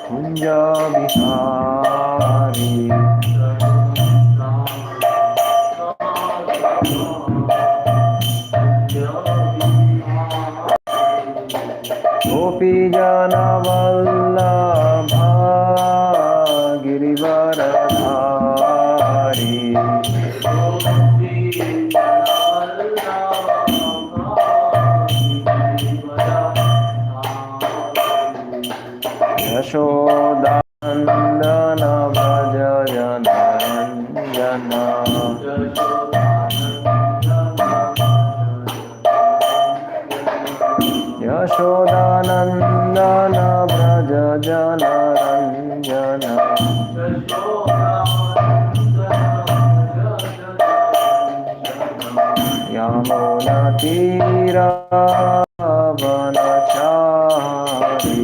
कुंज बिहारी गोपी जन वल्लभा गिरिवरधारी यशोदानंदन व्रज जनरंजन यशोदानंदन व्रज जनरंजन यमुनातीरावनचारी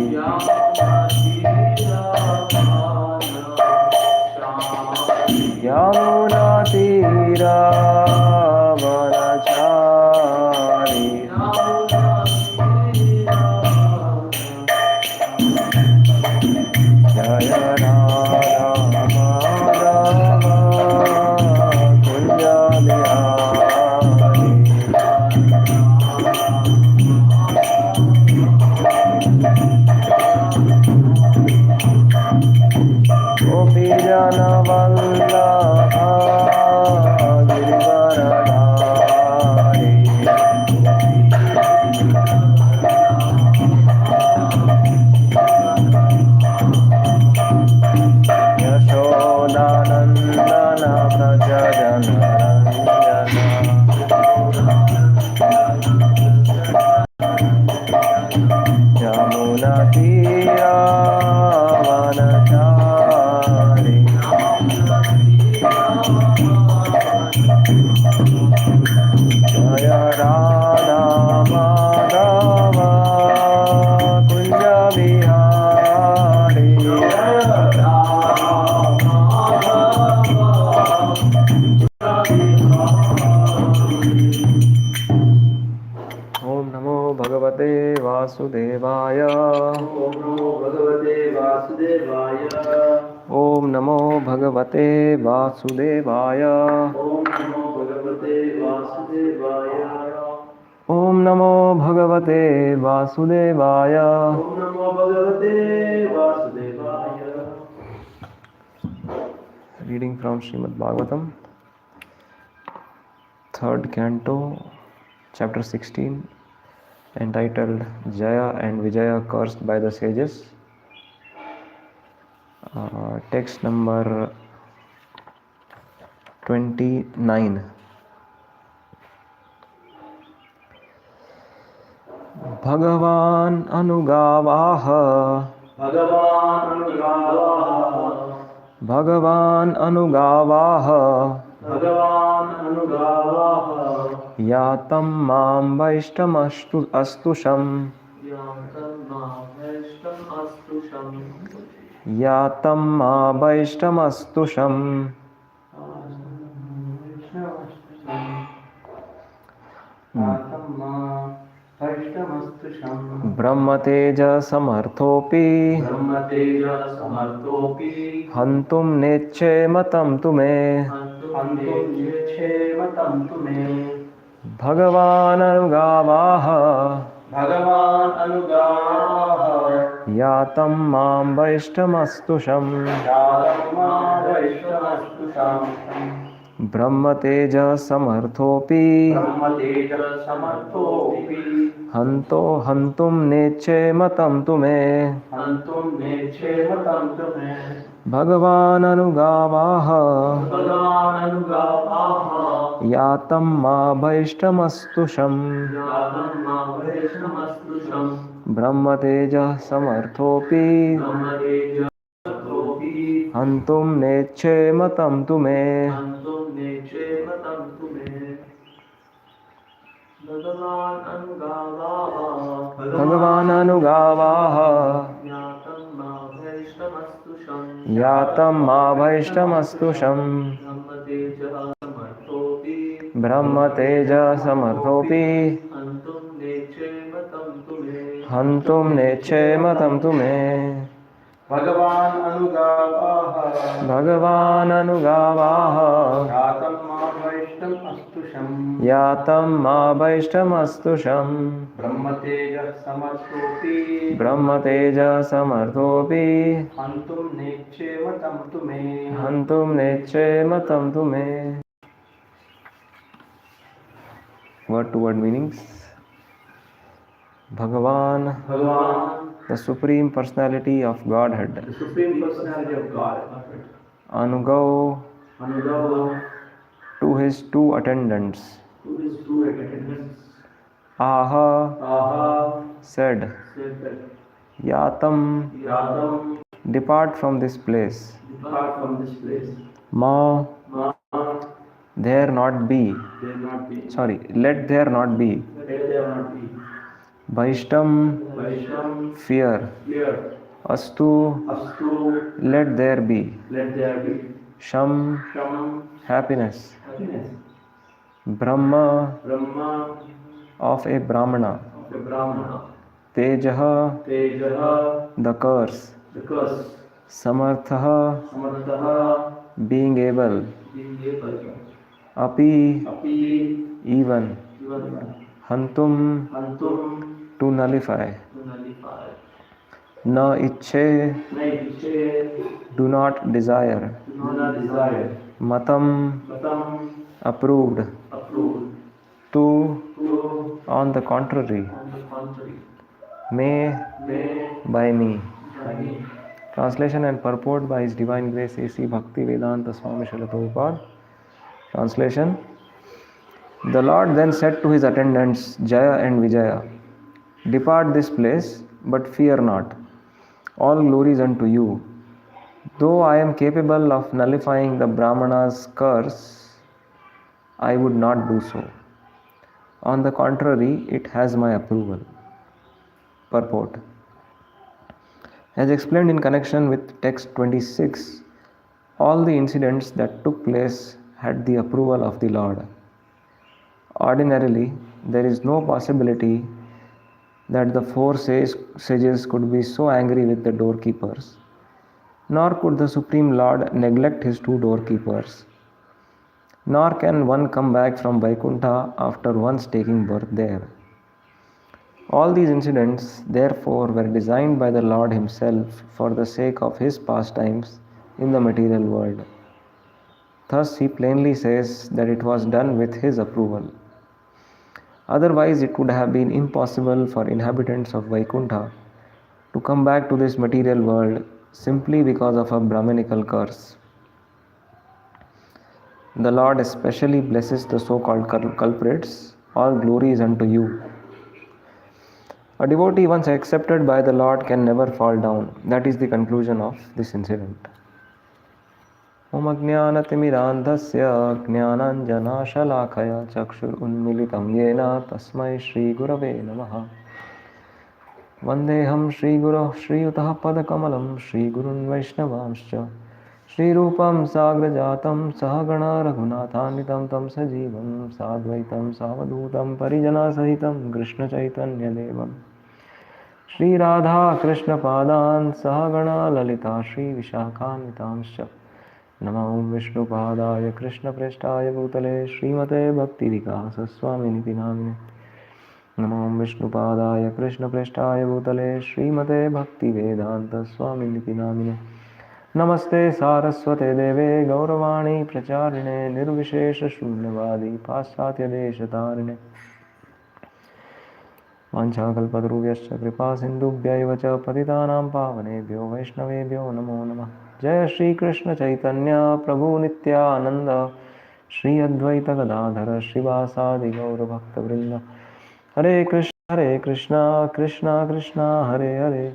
यमुनातीरावनचारी जय राधा माधव कुंज बिहारी गोपी जन वल्लभा गिरिवरधारी यशोदानंदन व्रज जनरंजन यमुनातीरावनचारी जय राधा माधव कुंज बिहारी ओम नमो भगवते वासुदेवाय ओम नमो भगवते वासुदेवाय ओम नमो भगवते वासुदेवाय Reading from Srimad Bhagavatam, 3rd canto, chapter 16, entitled Jaya and Vijaya cursed by the sages. Text number 29. Bhagavan Anugavaha Bhagavan Anugavaha Yatam Mam Vaishtamastu Astusham Yatam Ma Vaishtamastusham Brahmateja Samarthopi Hantum Neche Matam Tume Bhagavan Anugavaha Yatam Mam Vaishtamastusham Brahmateja Samarthopi Hantum Neche Matam Tume Bhagavan Anugavaha Yatam Ma Vaishtamastusham Brahmateja Samarthopi Hantum Neche Matam Tume Bhagavan Anugavaha Yatam Ma Vaishtamastusham Brahmateja Samarthopi हन्तुं नेच्छेमतं तु मे भगवान् अनुगावाः यातं मा यातं वैष्टम् अस्तुषम् मा वैष्टमस्तुषम् ब्रह्मतेजसमर्थोऽपि हन्तुं नेच्छेमतं तु मे हन्तुं नेच्छेमतं तु मे. Word to word meanings. Bhagavan, the Supreme Personality of Godhead. the Supreme Personality of God. Anugau, to his two attendants. Who is true attendance? Aha, said, Yatam, Yatam, depart from this place. depart from this place. Ma, Ma, there not be. there not be. Sorry, let there not be. Let there not be. Vaishtam, Vaisham, fear. fear. Astu, Astu, let there be. let there be. Sham, Sham, happiness. happiness. Brahma, Brahma, of a Brahmana. of a Brahmana. Tejaha, Tejaha, the curse. the curse. Samarthaha, Samarthaha, being able. being able. Api, Api, even. even. Hantum, Hantum, to nullify. to nullify. Na ichche, Naiche, do not desire. do not desire. Matam, Matam, approved. approved. Tu, To, on the contrary. on the contrary. May, May, by me. by me. Translation and purport by His Divine Grace A.C. Bhakti Vedanta Swami Srila Prabhupada. Translation. The Lord then said to His attendants, Jaya and Vijaya, depart this place, but fear not. All glory is unto you. Though I am capable of nullifying the Brahmana's curse, I would not do so. On the contrary, it has my approval. Purport. As explained in connection with text 26, all the incidents that took place had the approval of the Lord. Ordinarily, there is no possibility that the four sages could be so angry with the doorkeepers, nor could the Supreme Lord neglect his two doorkeepers, nor can one come back from Vaikuntha after once taking birth there. All these incidents, therefore, were designed by the Lord Himself for the sake of His pastimes in the material world. Thus, He plainly says that it was done with His approval. Otherwise, it would have been impossible for inhabitants of Vaikuntha to come back to this material world simply because of a Brahminical curse. The Lord especially blesses the so-called culprits. All glory is unto you. A devotee once accepted by the Lord can never fall down. That is the conclusion of this incident. Om Ajnanatimirandhasya Jnananjanashalakaya Chakshur Unmilitam Yena Tasmai Shri Gurave Namaha Vandeham Shri Guru Shri Utah Padakamalam Shri Gurun Vaishnavamscha Shri Rupam Sagrajatam Sahagana Raghunatanitam Tam Sajivam Sadvaitam Savadutam Parijana Sahitam Krishna Chaitanya Devam Shri Radha Krishna Padan Sahagana Lalita Shri Vishakhanvitamscha Nama Om Vishnu Padaya Krishna Preshtaya Bhutale Srimate Bhakti Vikasa Swaminiti Namine Nama Om Vishnu Padaya Krishna Preshtaya Bhutale Srimate Bhakti Vedanta Swaminiti Namine Namaste Saraswate Deve Gauravani Pracharine Nirvishesha Shunyavadi Paschatya Deshatarine Vanchakalpadruvyaschа Kripa Sindhubhyaiva Cha Patitanam Pavanebhyo Vaishnavebhyo Namo Namah Jai Shri Krishna Chaitanya Prabhu Nityananda Shri Advaita Gadadhara Srivasadi Gaura Bhakta Vrinda Hare Krishna Krishna Krishna Hare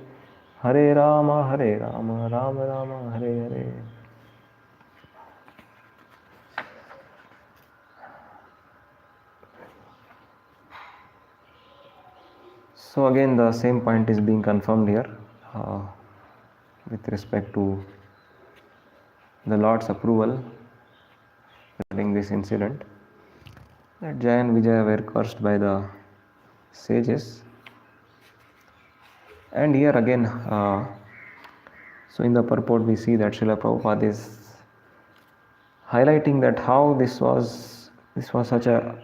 Hare Hare Rama Rama Rama Hare Hare. So again the same point is being confirmed here with respect to the Lord's approval regarding this incident, that Jaya and Vijaya were cursed by the sages. And here again, so in the purport we see that Srila Prabhupada is highlighting that how this was such a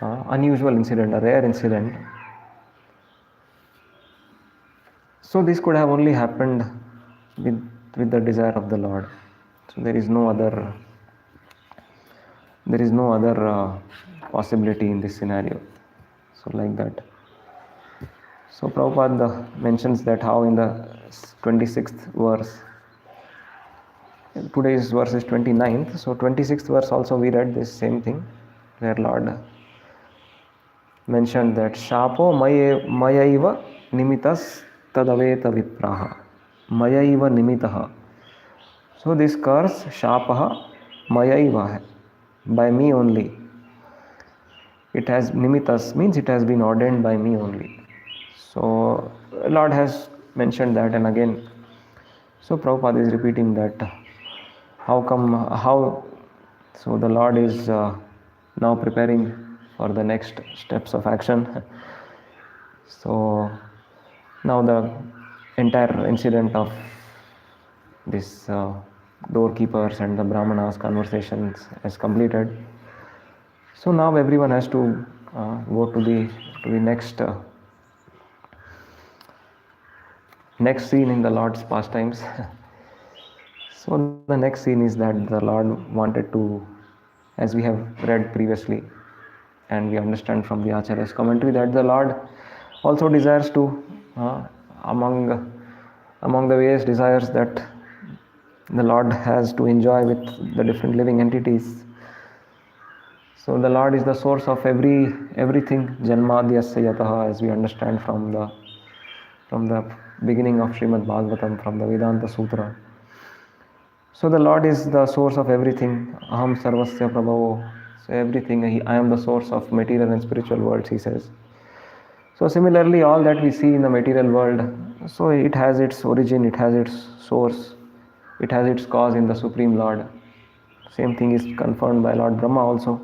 unusual incident, a rare incident. So this could have only happened with the desire of the Lord. So there is no other possibility in this scenario. So like that. So Prabhupada mentions that how in the 26th verse, today's verse is 29th, so 26th verse also we read this same thing, where Lord mentioned that Shapo Mayaiva Nimitas Tadaveta Vipraha. Mayaiva Nimitaha. So this curse, Shapaha, Mayaiva hai, by me only. It has Nimitas, means it has been ordained by me only. So Lord has mentioned that, and again, so Prabhupada is repeating that so the Lord is now preparing for the next steps of action. So now the entire incident of this doorkeepers and the Brahmanas conversations is completed. So now everyone has to go to the next scene in the Lord's pastimes. So the next scene is that the Lord wanted to, as we have read previously, and we understand from the Acharya's commentary, that the Lord also desires to, among the various desires that the Lord has to enjoy with the different living entities. So the Lord is the source of everything, Janmadhyasya Yataha, as we understand from the beginning of Srimad Bhagavatam, from the Vedanta Sutra. So the Lord is the source of everything. Aham sarvasya prabhavo. So everything, I am the source of material and spiritual worlds, he says. So similarly, all that we see in the material world, so it has its origin, it has its source, it has its cause in the Supreme Lord. Same thing is confirmed by Lord Brahma also.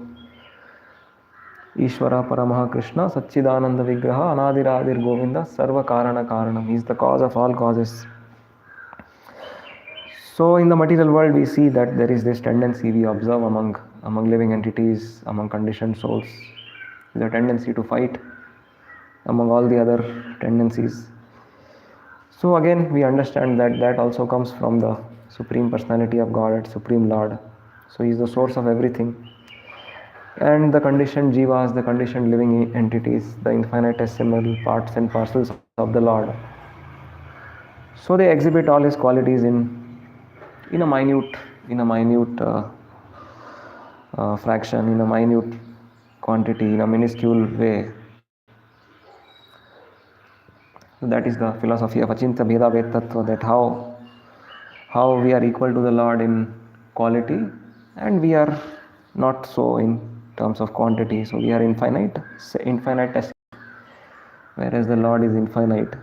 Ishvara Paramaha Krishna Satchidananda Vigraha Anadiradir Govinda Sarva Karana Karanam. He is the cause of all causes. So in the material world we see that there is this tendency we observe among living entities, among conditioned souls, the tendency to fight among all the other tendencies. So again we understand that also comes from the Supreme Personality of Godhead, Supreme Lord. So he is the source of everything. And the conditioned jivas, the conditioned living entities, the infinitesimal parts and parcels of the Lord. So they exhibit all his qualities in a minute fraction, in a minute quantity, in a minuscule way. So that is the philosophy of Achintya Bheda Ved Tattva, that how we are equal to the Lord in quality, and we are not so in terms of quantity. So we are infinite, whereas the Lord is infinite.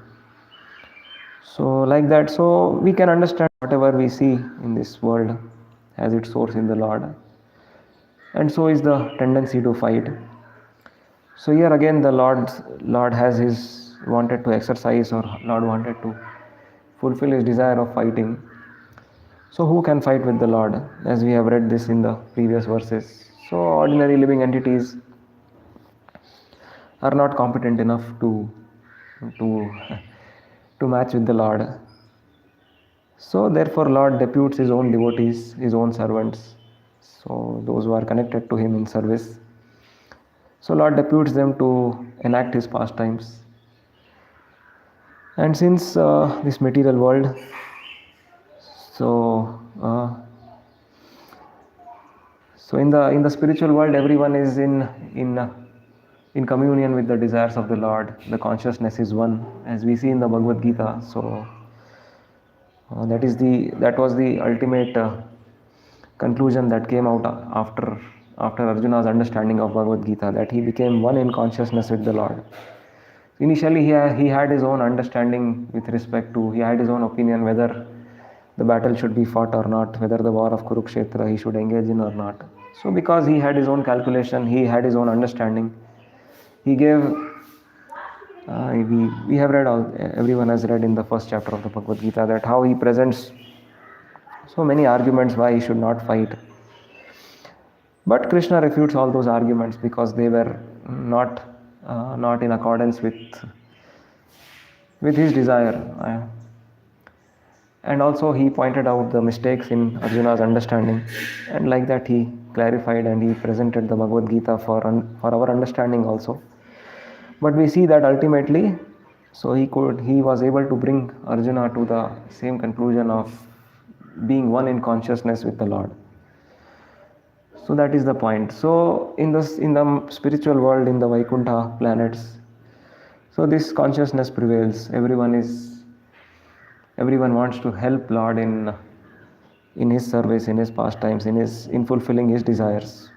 So like that, so we can understand whatever we see in this world has its source in the Lord, and so is the tendency to fight. So here again the Lord has wanted to exercise, or Lord wanted to fulfill his desire of fighting. So who can fight with the Lord, as we have read this in the previous verses? So ordinary living entities are not competent enough to match with the Lord. So therefore Lord deputes his own devotees, his own servants, so those who are connected to him in service. So Lord deputes them to enact his pastimes. And since this material world, so in the spiritual world, everyone is in communion with the desires of the Lord. The consciousness is one, as we see in the Bhagavad Gita. So that was the ultimate conclusion that came out after Arjuna's understanding of Bhagavad Gita, that he became one in consciousness with the Lord. Initially he had his own understanding with respect to, he had his own opinion whether the battle should be fought or not, whether the war of Kurukshetra he should engage in or not. So because he had his own calculation, he had his own understanding, he gave we have read all, everyone has read in the first chapter of the Bhagavad Gita that how he presents so many arguments why he should not fight. But Krishna refutes all those arguments because they were not in accordance with his desire. And also he pointed out the mistakes in Arjuna's understanding, and like that he clarified and he presented the Bhagavad Gita for our understanding also. But we see that ultimately, so he was able to bring Arjuna to the same conclusion of being one in consciousness with the Lord. So that is the point. So in the spiritual world, in the Vaikuntha planets, so this consciousness prevails. Everyone wants to help Lord in his service, in his pastimes, in fulfilling his desires.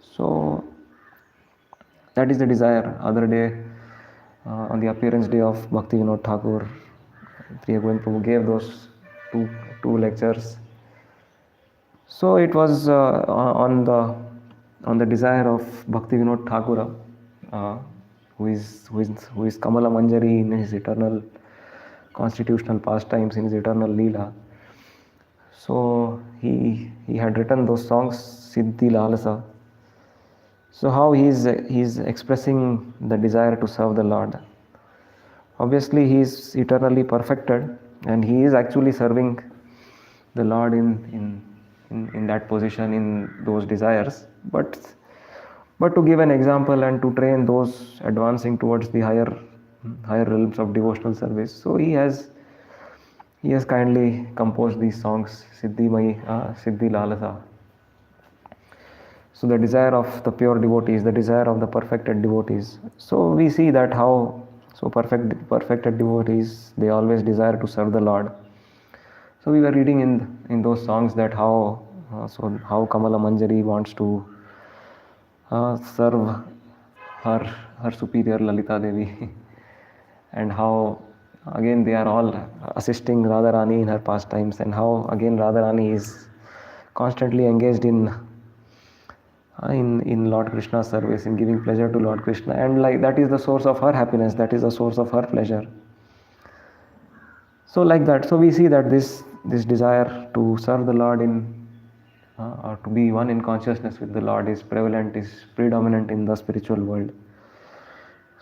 So that is the desire. Other day, on the appearance day of Bhakti Vinod Thakur, Priya Govind Prabhu gave those two lectures. So it was on the desire of Bhakti Vinod Thakur, who is Kamala Manjari in his eternal constitutional pastimes, in his eternal Leela. So he had written those songs, Siddhi Lalasa. So how he is expressing the desire to serve the Lord. Obviously he is eternally perfected, and he is actually serving the Lord in that position, in those desires. But to give an example and to train those advancing towards the higher realms of devotional service, so he has kindly composed these songs, Siddhi Lalasa. So the desire of the pure devotees, the desire of the perfected devotees. So we see that how perfected devotees, they always desire to serve the Lord. So we were reading in those songs that how Kamala Manjari wants to serve her superior Lalita Devi, and how again they are all assisting Radharani in her pastimes, and how again Radharani is constantly engaged in Lord Krishna's service, in giving pleasure to Lord Krishna, and like that is the source of her happiness, that is the source of her pleasure. So like that, so we see that this desire to serve the Lord or to be one in consciousness with the Lord is predominant in the spiritual world.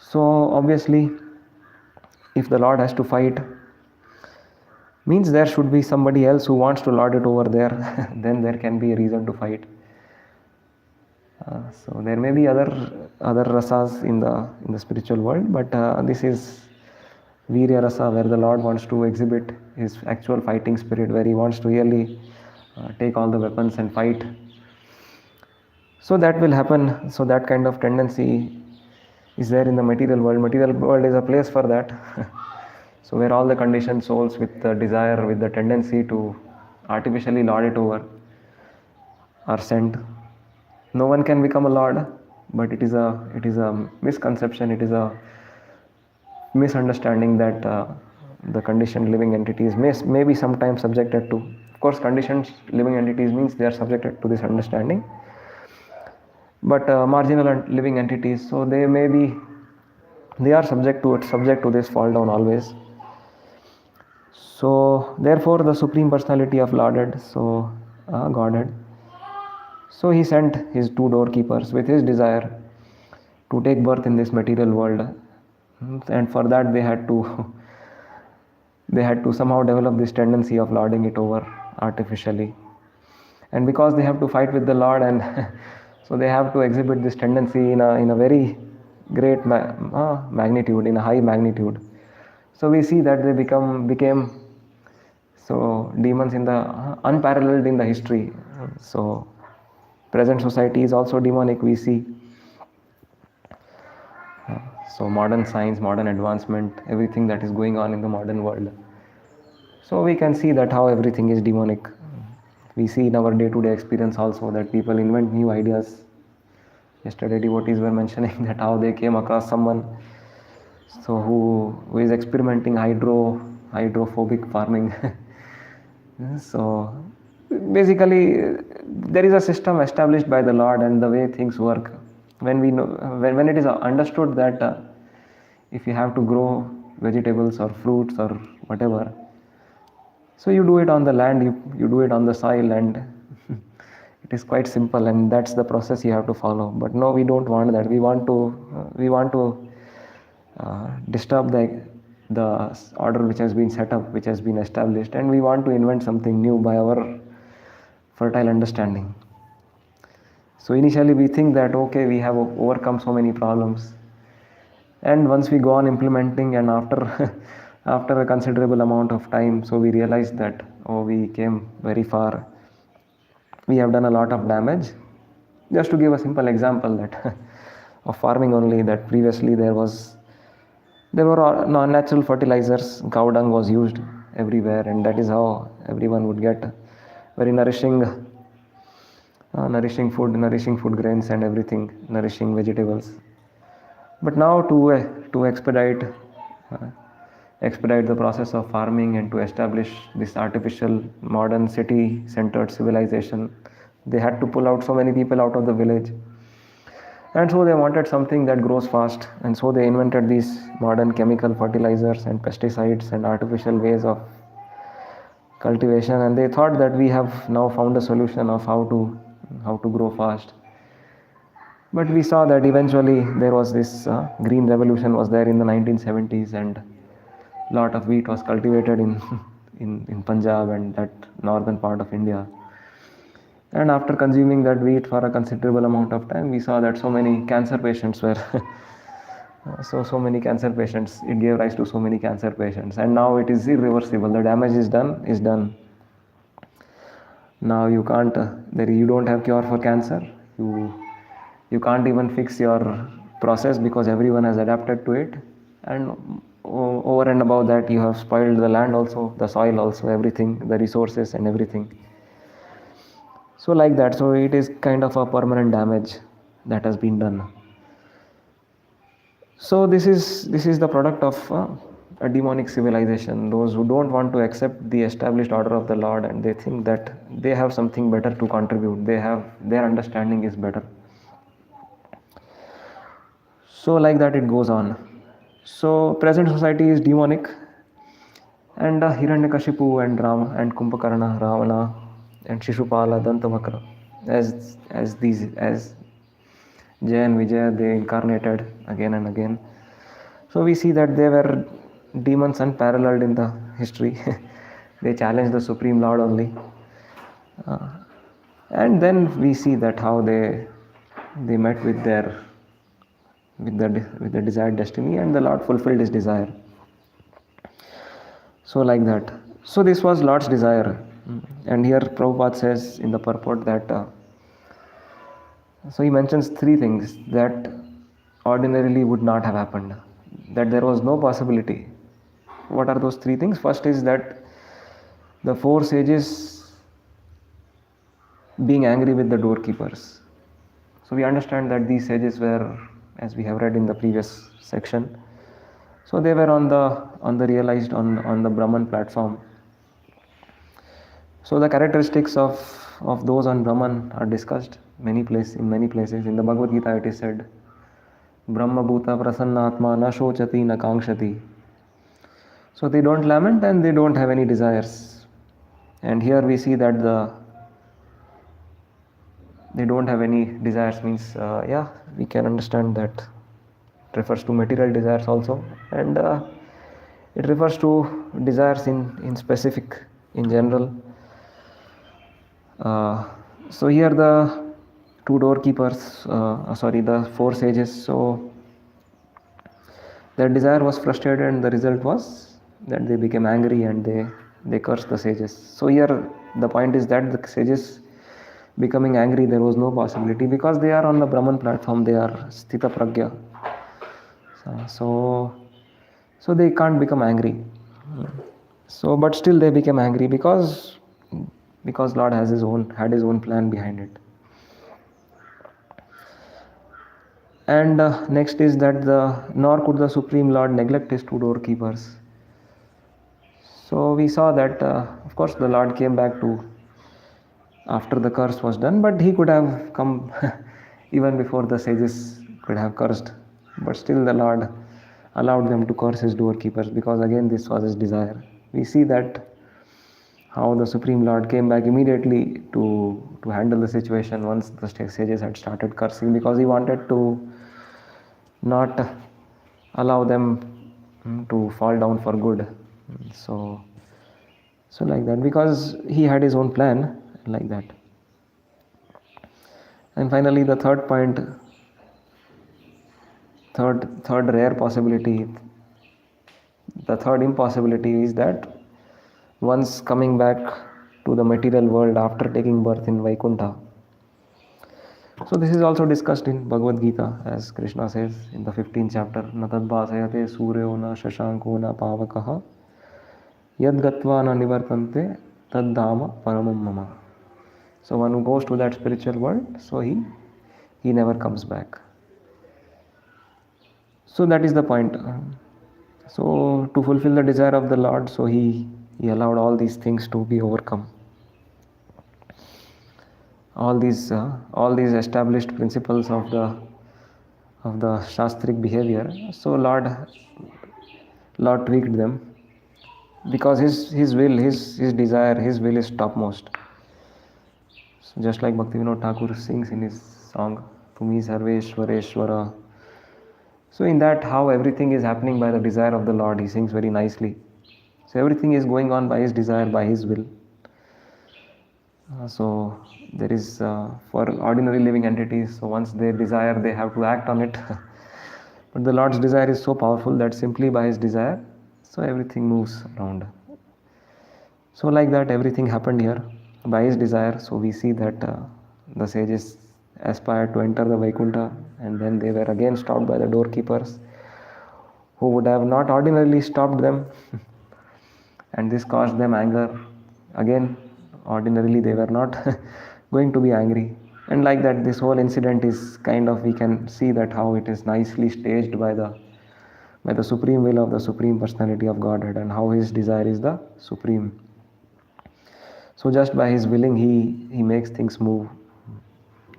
So obviously, if the Lord has to fight, means there should be somebody else who wants to lord it over there. Then there can be a reason to fight. So there may be other rasas in the spiritual world, but this is Virya Rasa, where the Lord wants to exhibit his actual fighting spirit, where he wants to really take all the weapons and fight. So that will happen. So that kind of tendency is there in the material world. Material world is a place for that. So where all the conditioned souls with the desire, with the tendency to artificially lord it over, are sent. No one can become a lord, but it is a misconception, it is a misunderstanding that the conditioned living entities may be sometimes subjected to. Of course, conditioned living entities means they are subjected to this understanding. But marginal living entities, so they are subject to this fall down always. So therefore, the Supreme Personality of Godhead, so he sent his two doorkeepers with his desire to take birth in this material world, and for that they had to somehow develop this tendency of lording it over artificially. And because they have to fight with the Lord, and so they have to exhibit this tendency in a very great magnitude, in a high magnitude. So we see that they became so demons in the unparalleled in the history. So present society is also demonic, we see. So modern science, modern advancement, everything that is going on in the modern world. So we can see that how everything is demonic. We see in our day-to-day experience also that people invent new ideas. Yesterday devotees were mentioning that how they came across someone so who is experimenting hydrophobic farming. So basically there is a system established by the Lord, and the way things work, when we know, when it is understood that if you have to grow vegetables or fruits or whatever, so you do it on the land, you do it on the soil, and it is quite simple, and that's the process you have to follow. But no, we don't want that. We want to disturb the order which has been set up, which has been established, and we want to invent something new by our fertile understanding. So initially we think that okay, we have overcome so many problems, and once we go on implementing, and after after a considerable amount of time, so we realize that oh, we came very far, we have done a lot of damage. Just to give a simple example that of farming only, that previously there were non-natural fertilizers, cow dung was used everywhere, and that is how everyone would get very nourishing nourishing food grains and everything, nourishing vegetables. But now to expedite the process of farming and to establish this artificial modern city centered civilization, they had to pull out so many people out of the village, and so they wanted something that grows fast, and so they invented these modern chemical fertilizers and pesticides and artificial ways of cultivation, and they thought that we have now found a solution of how to grow fast. But we saw that eventually there was this green revolution was there in the 1970s, and lot of wheat was cultivated in Punjab and that northern part of India. And after consuming that wheat for a considerable amount of time, we saw that so many cancer patients were so many cancer patients. It gave rise to so many cancer patients, and now it is irreversible. The damage is done. Now you can't. You don't have cure for cancer. You can't even fix your process because everyone has adapted to it, and over and above that, you have spoiled the land also, the soil also, everything, the resources and everything. So like that, so it is kind of a permanent damage that has been done. So this is the product of a demonic civilization. Those who don't want to accept the established order of the Lord, and they think that they have something better to contribute. Their understanding is better. So like that it goes on. So present society is demonic, and Hiranyakashipu and Rama and Kumbhakarna, Ravana and Shishupala, Dantavakra, as Jay and Vijay, they incarnated again and again. So we see that they were demons unparalleled in the history. They challenged the Supreme Lord only. And then we see that how they met with the desired destiny, and the Lord fulfilled his desire. So like that. So this was Lord's desire. And here Prabhupada says in the purport that so he mentions three things that ordinarily would not have happened, that there was no possibility. What are those three things? First is that the four sages being angry with the doorkeepers. So we understand that these sages were, as we have read in the previous section, so they were on the realized on the Brahman platform. So the characteristics of those on Brahman are discussed in many places. In the Bhagavad Gita it is said, Brahma Bhuta Prasannatma na shochati na kangshati. So they don't lament and they don't have any desires. And here we see that they don't have any desires means, we can understand that it refers to material desires also, and it refers to desires in specific, in general. So here the two doorkeepers, the four sages, so their desire was frustrated, and the result was that they became angry and they cursed the sages. So here the point is that the sages becoming angry, there was no possibility because they are on the Brahman platform, they are Sthita Pragya. So they can't become angry. So but still they became angry because Lord had his own plan behind it. And next is that nor could the Supreme Lord neglect his two doorkeepers. So we saw that of course the Lord came back after the curse was done, but he could have come even before the sages could have cursed. But still the Lord allowed them to curse his doorkeepers, because again this was his desire. We see that how the Supreme Lord came back immediately to handle the situation once the sages had started cursing, because he wanted to not allow them to fall down for good. So like that, because he had his own plan like that. And finally, the third point, third rare possibility, the third impossibility is that once coming back to the material world after taking birth in Vaikuntha. So this is also discussed in Bhagavad Gita, as Krishna says in the 15th chapter, "Na tadbhasayate suryo na shashanko na pavakaha yad gatva na nivartante tad dhama paramam mama." So one who goes to that spiritual world, so he never comes back. So that is the point. So to fulfill the desire of the Lord, so he allowed all these things to be overcome. All these established principles of the shastric behavior. So Lord tweaked them, because his will, his desire, his will is topmost. So just like Bhaktivinoda Thakur sings in his song, "Tumi Sarveshwareshwara." So in that, how everything is happening by the desire of the Lord, he sings very nicely. So everything is going on by his desire, by his will. So there is, for ordinary living entities, so once they desire, they have to act on it. But the Lord's desire is so powerful that simply by his desire, so everything moves around. So like that, everything happened here by his desire. So we see that the sages aspired to enter the Vaikuntha, and then they were again stopped by the doorkeepers, who would have not ordinarily stopped them. And this caused them anger. Again, ordinarily they were not going to be angry. And like that, this whole incident is kind of, we can see that how it is nicely staged by the supreme will of the Supreme Personality of Godhead, and how his desire is the supreme. So just by his willing, he makes things move.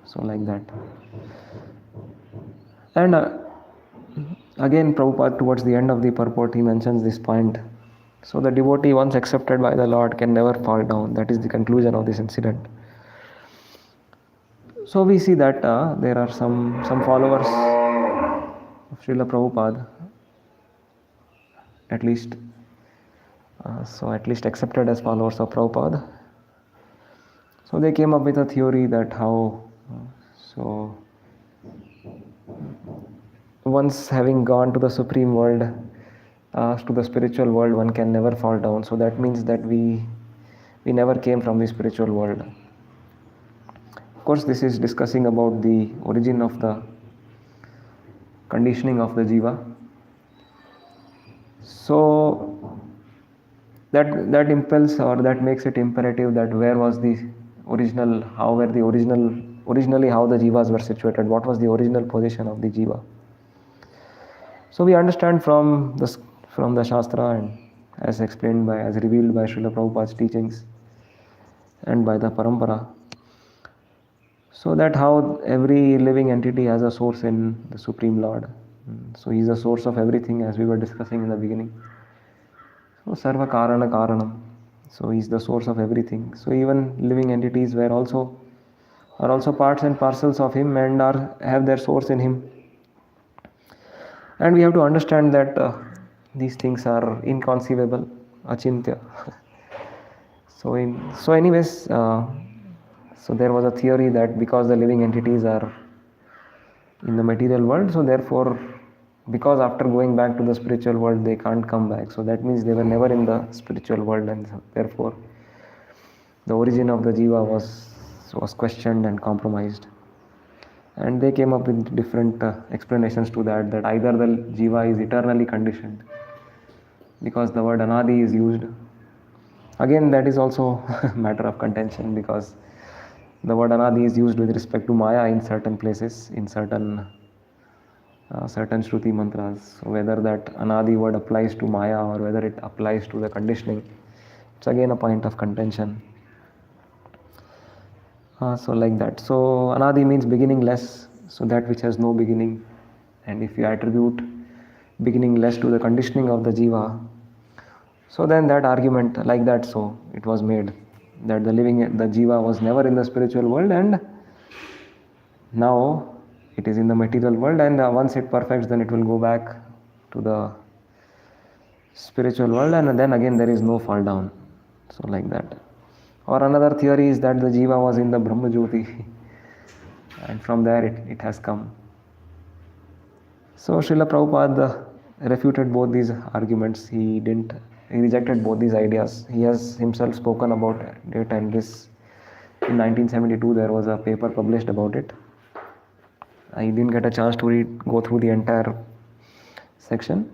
So like that. And again, Prabhupada, towards the end of the purport, he mentions this point. So the devotee, once accepted by the Lord, can never fall down. That is the conclusion of this incident. So we see that there are some followers of Srila Prabhupada, at least accepted as followers of Prabhupada. So they came up with a theory that how, so once having gone to the supreme world, to the spiritual world, one can never fall down. So that means that we never came from the spiritual world. Of course, this is discussing about the origin of the conditioning of the jiva. So that impels, or that makes it imperative, that where was the originally how the jivas were situated, what was the original position of the jiva. So we understand from the Shastra, and as explained by, as revealed by Srila Prabhupada's teachings and by the Parampara, so that how every living entity has a source in the Supreme Lord. So he is the source of everything, as we were discussing in the beginning. So Sarva Karana Karanam. So he is the source of everything. So even living entities are also parts and parcels of him, and have their source in him. And we have to understand that these things are inconceivable, achintya. So there was a theory that because the living entities are in the material world, so therefore, because after going back to the spiritual world, they can't come back. So that means they were never in the spiritual world, and therefore the origin of the jiva was questioned and compromised. And they came up with different explanations to that either the jiva is eternally conditioned, because the word anadi is used. Again, that is also a matter of contention, because the word anadi is used with respect to Maya in certain places, in certain Shruti mantras. So whether that anadi word applies to Maya or whether it applies to the conditioning, it's again a point of contention. So like that. So anadi means beginningless, so that which has no beginning. And if you attribute beginningless to the conditioning of the jiva. So then that argument like that, so it was made that the jiva was never in the spiritual world, and now it is in the material world, and once it perfects, then it will go back to the spiritual world, and then again there is no fall down. So like that. Or another theory is that the jiva was in the Brahma Jyoti and from there it has come. So Srila Prabhupada refuted both these arguments. He rejected both these ideas. He has himself spoken about it, and this in 1972 there was a paper published about it. I didn't get a chance to go through the entire section.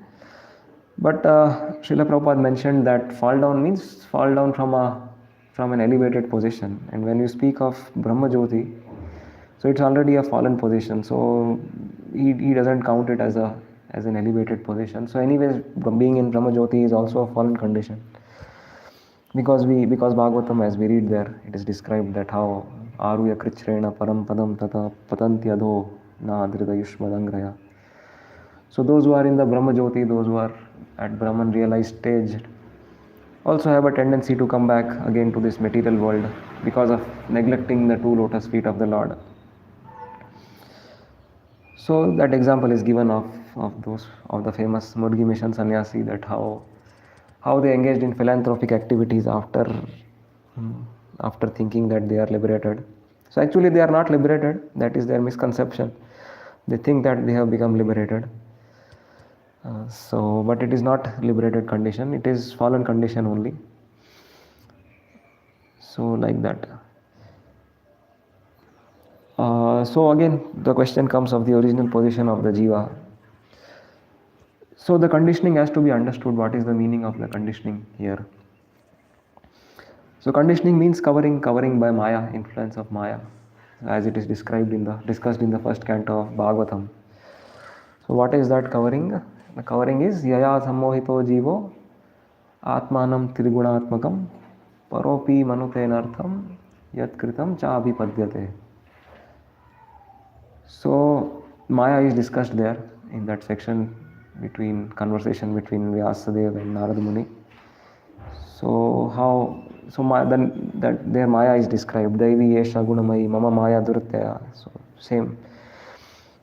But Srila Prabhupada mentioned that fall down means fall down from an elevated position. And when you speak of Brahma Jyoti, so it's already a fallen position. So he doesn't count it as an elevated position. So anyways, being in Brahma Jyoti is also a fallen condition. Because Bhagavatam, as we read there, it is described that how Aruya Krichrena Param Padam Tata Patanti Adho Na Adrida Yushmadangraya. So those who are in the Brahma Jyoti, those who are at Brahman realized stage, also have a tendency to come back again to this material world because of neglecting the two lotus feet of the Lord. So that example is given of the famous Murgi mission sannyasi, that how they engaged in philanthropic activities after thinking that they are liberated. So actually they are not liberated. That is their misconception. They think that they have become liberated. But it is not liberated condition. It is fallen condition only. So like that. So again, the question comes of the original position of the jiva. So the conditioning has to be understood. What is the meaning of the conditioning here? So conditioning means covering by Maya, influence of Maya, as it is discussed in the first canto of Bhagavatam. So what is that covering? The covering is Yaya Sammohito Jivo Atmanam Trigunatmakam Paropi Manutenartham Yat Kritam Cha Abhipadyate. So Maya is discussed there in that section conversation between Vyasadeva and Narada Muni. Their Maya is described. Devi Yesha Gunamayi Mama Maya Duratya. So same.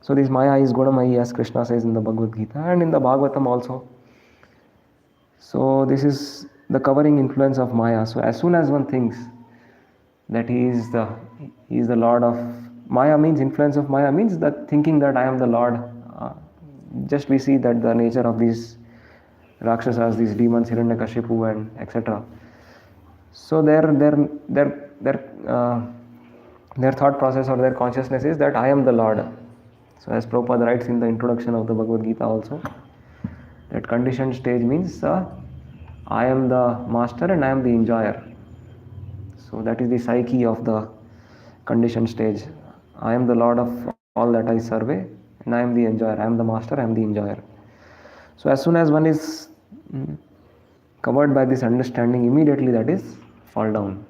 So this Maya is Gunamayi, as Krishna says in the Bhagavad Gita and in the Bhagavatam also. So this is the covering influence of Maya. So as soon as one thinks that he is the Lord of Maya, means influence of Maya means that thinking that I am the Lord. Just we see that the nature of these Rakshasas, these demons, Hiranyakashipu and etc. So their thought process or their consciousness is that I am the Lord. So as Prabhupada writes in the introduction of the Bhagavad Gita also, that conditioned stage means I am the master and I am the enjoyer. So that is the psyche of the conditioned stage. I am the Lord of all that I survey and I am the enjoyer. I am the master, I am the enjoyer. So as soon as one is covered by this understanding, immediately that is fall down.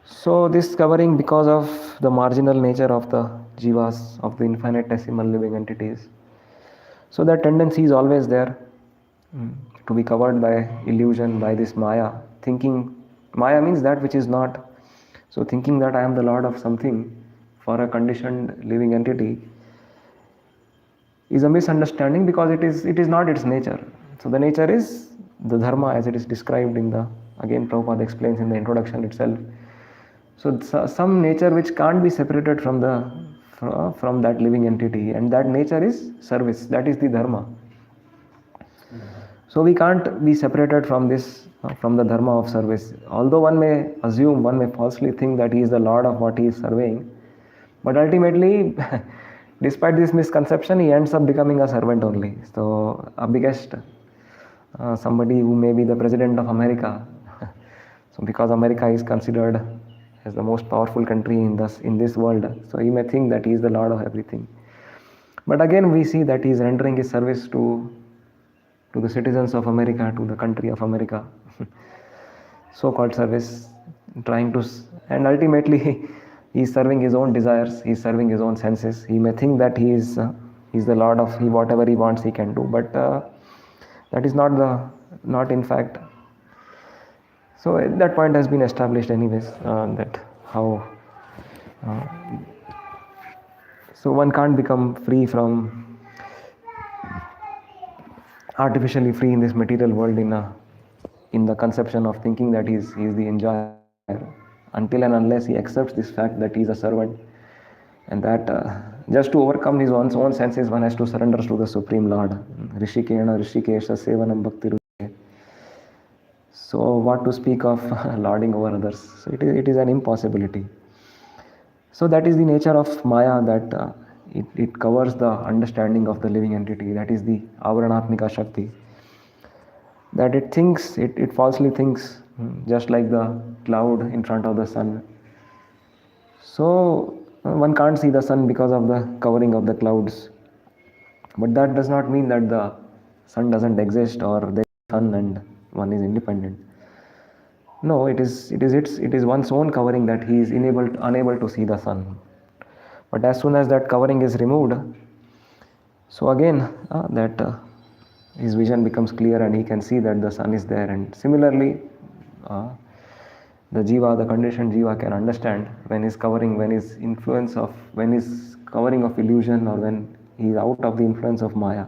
So this covering because of the marginal nature of the jivas, of the infinitesimal living entities. So that tendency is always there to be covered by illusion, by this Maya. Thinking, Maya means that which is not. So thinking that I am the Lord of something for a conditioned living entity is a misunderstanding, because it is not its nature. So the nature is the dharma as it is described again Prabhupada explains in the introduction itself. So some nature which can't be separated from that living entity, and that nature is service. That is the dharma. So we can't be separated from this, from the dharma of service. Although one may falsely think that he is the Lord of what he is surveying, but ultimately, despite this misconception, he ends up becoming a servant only. So a biggest, somebody who may be the President of America, so because America is considered as the most powerful country in this world, so he may think that he is the Lord of everything. But again, we see that he is rendering his service to the citizens of America, to the country of America, so-called service, and ultimately he is serving his own desires, he is serving his own senses. He may think that he is He's the Lord of, he whatever he wants he can do, but that is not in fact. So that point has been established anyways, that how so one can't become free from artificially free in this material world in the conception of thinking that he's the enjoyer, until and unless he accepts this fact that he's a servant, and that just to overcome his own senses one has to surrender to the Supreme Lord. Rishikena Rishikesha Sevanam Bhakti Ruche. So what to speak of lording over others? So it is an impossibility. So that is the nature of Maya, that it covers the understanding of the living entity. That is the Avaranatmika Shakti. That it thinks, it falsely thinks, just like the cloud in front of the sun. So one can't see the sun because of the covering of the clouds. But that does not mean that the sun doesn't exist or there is sun and one is independent. No, it is one's own covering that he is unable to see the sun. But as soon as that covering is removed, so again that his vision becomes clear and he can see that the sun is there. And similarly, the jiva, the conditioned jiva, can understand when his covering of illusion, or when he is out of the influence of Maya.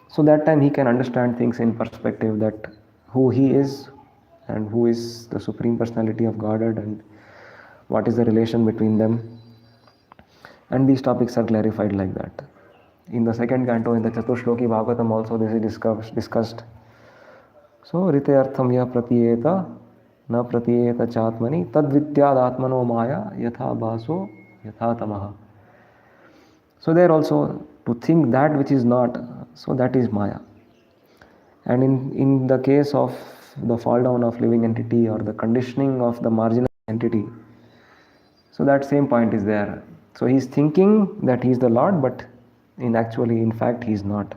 So that time he can understand things in perspective, that who he is and who is the Supreme Personality of Godhead and what is the relation between them. And these topics are clarified like that. In the second canto, in the Chatushloki Bhagavatam also this is discussed. So Ritayartham ya pratiyeta na pratiyeta chatmani tad vidyad atmano maya yatha baso yatha tamaha. So there also, to think that which is not, so that is Maya. And in the case of the fall down of living entity or the conditioning of the marginal entity, so that same point is there. So he is thinking that he is the Lord, but in fact he is not.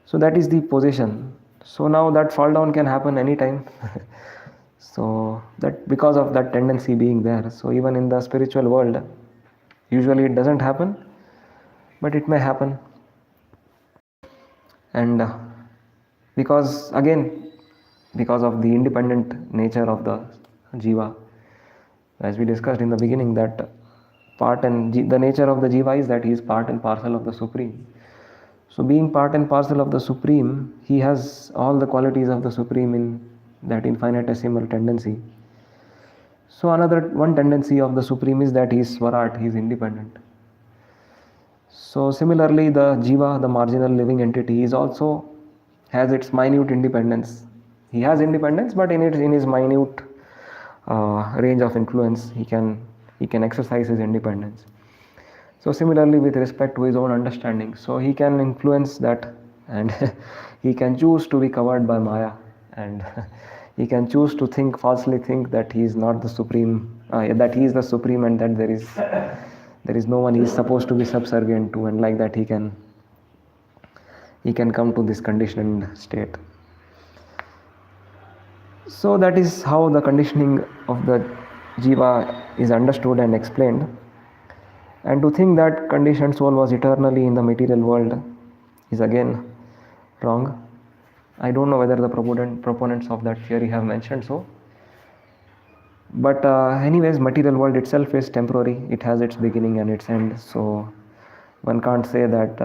So that is the position. So now that fall down can happen anytime. So that because of that tendency being there, so even in the spiritual world, usually it doesn't happen, but it may happen. And because of the independent nature of the jiva, as we discussed in the beginning, that the nature of the jiva is that he is part and parcel of the Supreme. So being part and parcel of the Supreme, he has all the qualities of the Supreme in that infinitesimal tendency. So one tendency of the Supreme is that he is Swarat, he is independent. So similarly, the jiva, the marginal living entity, is also has its minute independence. He has independence, but in his minute range of influence, he can exercise his independence. So similarly, with respect to his own understanding, so he can influence that, and he can choose to be covered by Maya, and he can choose to falsely think that he is not the Supreme, that he is the Supreme, and that there is no one he is supposed to be subservient to, and like that he can come to this conditioned state. So that is how the conditioning of the jiva is understood and explained. And to think that conditioned soul was eternally in the material world is again wrong. I don't know whether the proponents of that theory have mentioned so. But anyways, material world itself is temporary. It has its beginning and its end. So one can't say that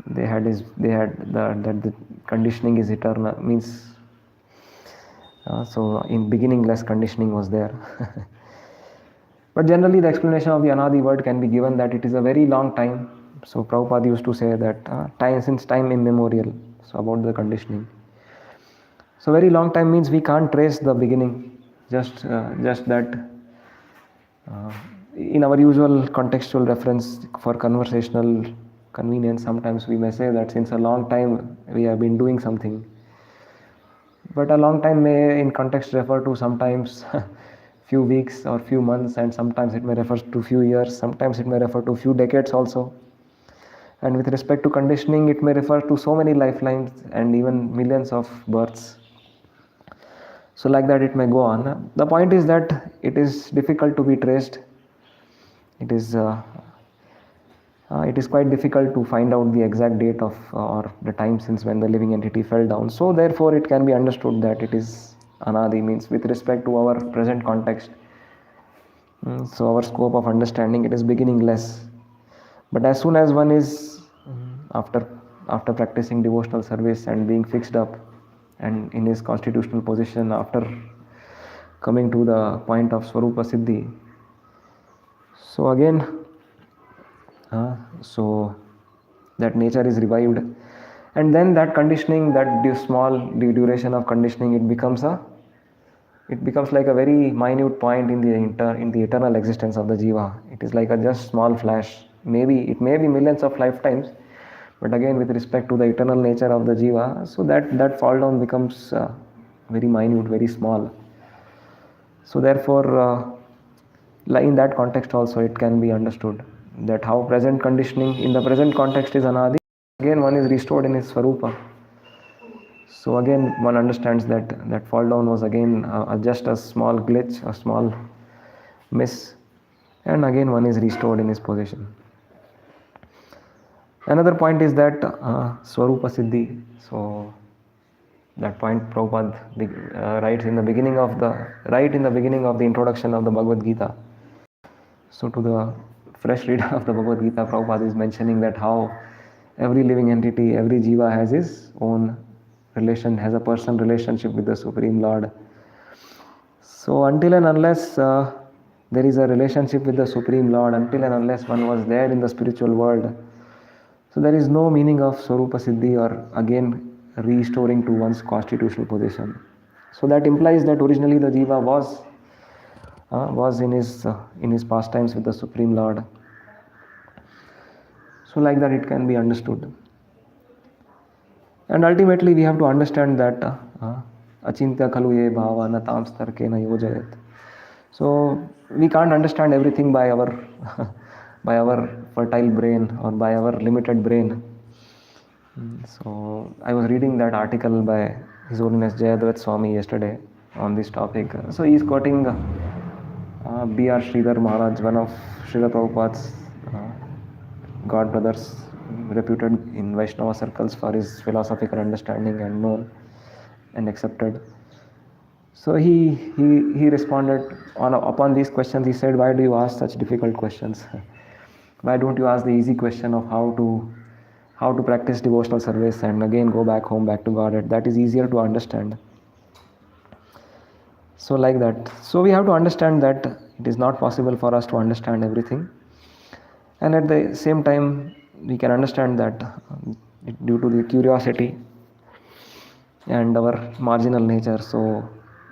that the conditioning is eternal. Means so in beginningless conditioning was there. But generally the explanation of the Anadi word can be given that it is a very long time. So Prabhupada used to say that since time immemorial, so about the conditioning. So very long time means we can't trace the beginning. Just that in our usual contextual reference for conversational convenience, sometimes we may say that since a long time we have been doing something. But a long time may in context refer to sometimes few weeks or few months, and sometimes it may refer to few years, sometimes it may refer to few decades also. And with respect to conditioning, it may refer to so many lifelines and even millions of births. So like that it may go on. The point is that it is difficult to be traced. It is it is quite difficult to find out the exact date of or the time since when the living entity fell down. So therefore it can be understood that it is anadi, means with respect to our present context. So our scope of understanding, it is beginningless. But as soon as one is after practicing devotional service and being fixed up and in his constitutional position, after coming to the point of Swarupa Siddhi, so again so that nature is revived, and then that conditioning, that small duration of conditioning, it becomes like a very minute point in the eternal existence of the jiva. It is like a just small flash. Maybe it may be millions of lifetimes, but again with respect to the eternal nature of the jiva, so that fall down becomes very minute, very small. So therefore in that context also it can be understood that how present conditioning in the present context is anadi, again one is restored in his swarupa. So again one understands that fall down was again just a small glitch, a small miss, and again one is restored in his position. Another point is that Swarupa Siddhi. So that point Prabhupada writes in the beginning of the introduction of the Bhagavad Gita. So to the fresh reader of the Bhagavad Gita, Prabhupada is mentioning that how every living entity, every jiva has his own relation, has a personal relationship with the Supreme Lord. So until and unless there is a relationship with the Supreme Lord, until and unless one was there in the spiritual world, so there is no meaning of Swarupa Siddhi or again restoring to one's constitutional position. So that implies that originally the jiva was in his pastimes with the Supreme Lord. So like that it can be understood. And ultimately we have to understand that achintya khalu ye bhava na tam starkena yojayat. So we can't understand everything by our by our fertile brain or by our limited brain. So I was reading that article by His Holiness Jayadvaita Swami yesterday on this topic. So he is quoting B.R. Sridhar Maharaj, one of Srila Prabhupada's god brothers, reputed in Vaishnava circles for his philosophical understanding and known and accepted. So he responded upon these questions. He said, "Why do you ask such difficult questions? Why don't you ask the easy question of how to practice devotional service and again go back home, back to Godhead? That is easier to understand." So like that. So we have to understand that it is not possible for us to understand everything. And at the same time, we can understand that due to the curiosity and our marginal nature, so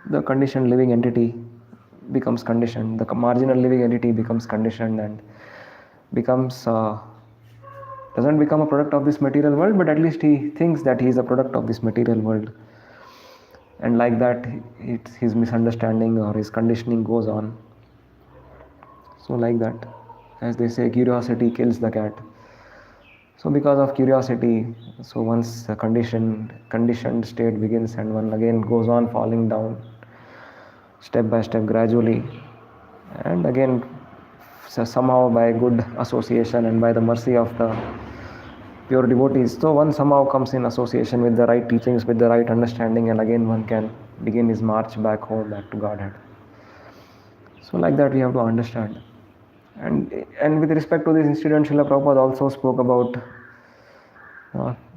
the conditioned living entity becomes conditioned. The marginal living entity becomes conditioned and becomes doesn't become a product of this material world, but at least he thinks that he is a product of this material world. And like that, his misunderstanding or his conditioning goes on. So like that, as they say, curiosity kills the cat. So because of curiosity, so once the conditioned state begins and one again goes on falling down step by step gradually, and again so somehow by good association and by the mercy of the pure devotees, so one somehow comes in association with the right teachings, with the right understanding, and again one can begin his march back home, back to Godhead. So like that we have to understand. And with respect to this incident, Srila Prabhupada also spoke about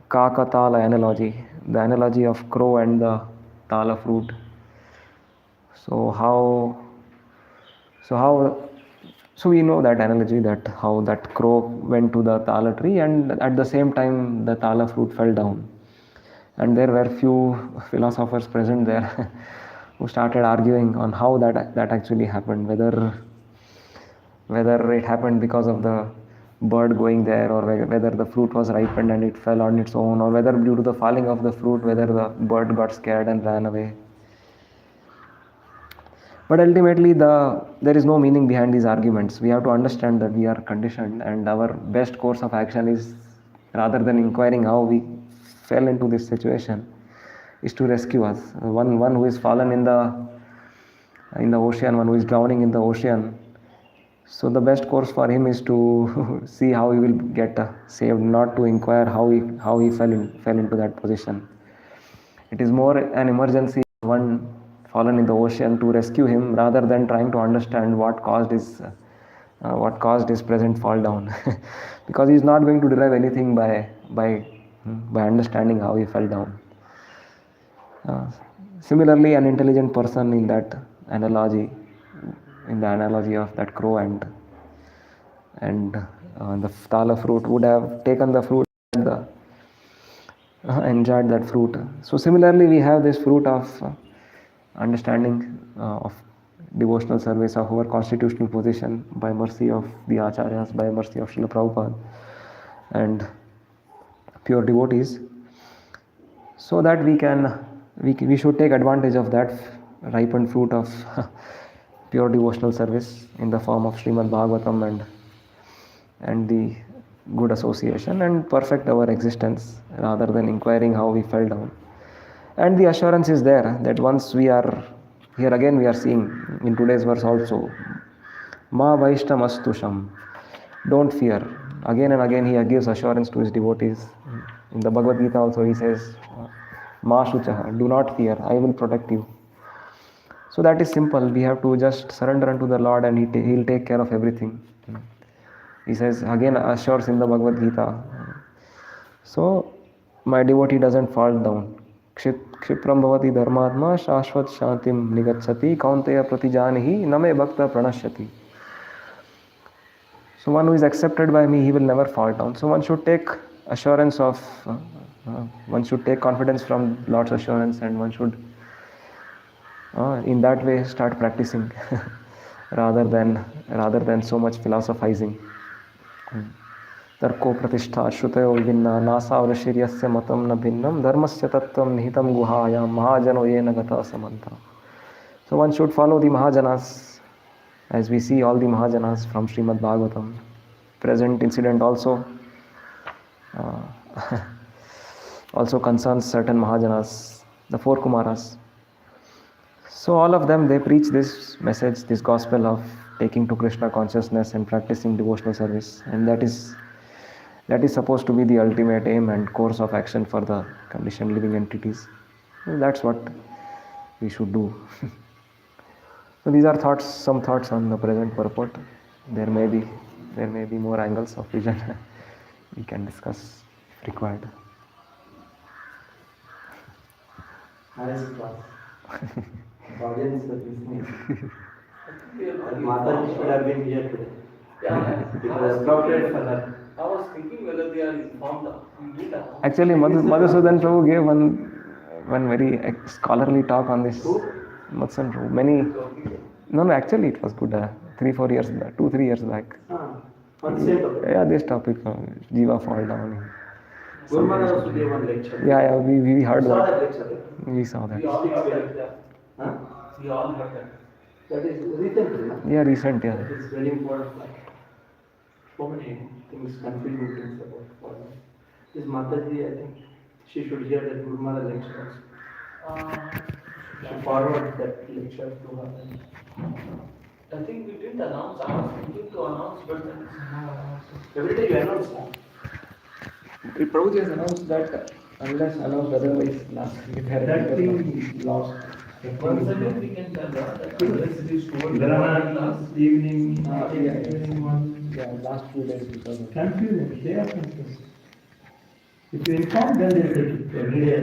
Kaka Tala analogy, the analogy of crow and the Tala fruit. So we know that analogy, that how that crow went to the Tala tree and at the same time the Tala fruit fell down. And there were few philosophers present there who started arguing on how that actually happened, whether it happened because of the bird going there, or whether the fruit was ripened and it fell on its own, or whether due to the falling of the fruit, whether the bird got scared and ran away. But ultimately there is no meaning behind these arguments. We have to understand that we are conditioned, and our best course of action is, rather than inquiring how we fell into this situation, is to rescue us. One who is fallen in the ocean, one who is drowning in the ocean, So the best course for him is to see how he will get saved, not to inquire how he fell into that position. It is more an emergency, one fallen in the ocean, to rescue him rather than trying to understand what caused his present fall down, because he is not going to derive anything by understanding how he fell down. Uh, Similarly, an intelligent person analogy, in the analogy of that crow and the thala fruit, would have taken the fruit and enjoyed that fruit. So similarly, we have this fruit of understanding of devotional service of our constitutional position by mercy of the acharyas, by mercy of Srila Prabhupada and pure devotees, so that we should take advantage of that ripened fruit of pure devotional service in the form of Srimad Bhagavatam and the good association, and perfect our existence rather than inquiring how we fell down. And the assurance is there that once we are here, again we are seeing in today's verse also, Ma Vaishtam Astusham, don't fear. Again and again he gives assurance to his devotees. In the Bhagavad Gita also he says, Ma Shuchaha, do not fear, I will protect you. So that is simple. We have to just surrender unto the Lord and He'll take care of everything. He says, again assures in the Bhagavad Gita. So my devotee doesn't fall down. Kshipram bhavati dharmatma shashvat shantim nigacchati kaunteya pratijanihi name bhakta pranashyati. So one who is accepted by me, he will never fall down. So one should take assurance of, one should take confidence from Lord's assurance, and one should in that way start practicing rather than so much philosophizing. Tarko pratishtha shrutayo vivinna nasa vrashiryasya matam na bhinnam dharmasya tattvam nihitam guhayam mahajano yena gata samanta. So one should follow the Mahajanas, as we see all the Mahajanas from Srimad Bhagavatam. Present incident also also concerns certain Mahajanas, the four Kumaras. So all of them, they preach this message, this gospel of taking to Krishna consciousness and practicing devotional service, and that is supposed to be the ultimate aim and course of action for the conditioned living entities. So that's what we should do. So these are some thoughts on the present purport. There may be more angles of vision we can discuss if required. Highest class. The audience was listening. Mataji should have been here today. Yeah, It was appropriate for her. I was thinking whether they are informed. Actually, Madhusudan Prabhu gave one very scholarly talk on this. Madhusudan Prabhu. No, actually it was good. 2-3 years back. On the same topic. Yeah, this topic, Jiva fall down. Guru Maharaj also gave one lecture. Yeah, we heard Saw that. that lecture. We saw that. We all heard that. Huh? We all heard that. That is recently, no? Yeah, recent, yeah. That is very important. Like, so many things, confusing things about following. This Mataji, I think she should hear that Guru Maharaj lecture also. Should forward that lecture to her. I think we didn't announce. I was thinking to announce, but then Every day you announce that. Prabhuji has announced that unless announced otherwise last week. That thing is lost. once again we can tell that unless it is told Dharana evening, yeah. evening one. Yeah, last few days because of Confusing, they are confused. If you inform them, they will take it every day.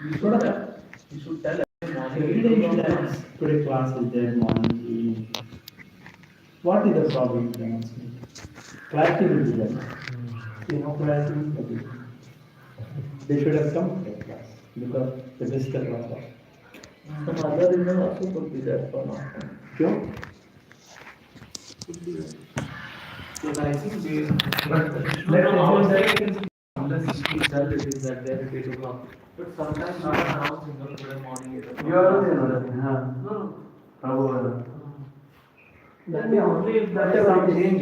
we should have. We should tell every morning. Every day you should announce. Today class is there, morning, evening. What is the problem with the announcement? Clarity will be there. You know, clarity will be there. They should have come to the class because they missed the class. Some other reason also could be there for now. Sure? Because I think we. But Let unless itself it is at their 8 o'clock. But sometimes not announcing today morning 8 o'clock. You are also No. Prabhu. Then only if there is some change.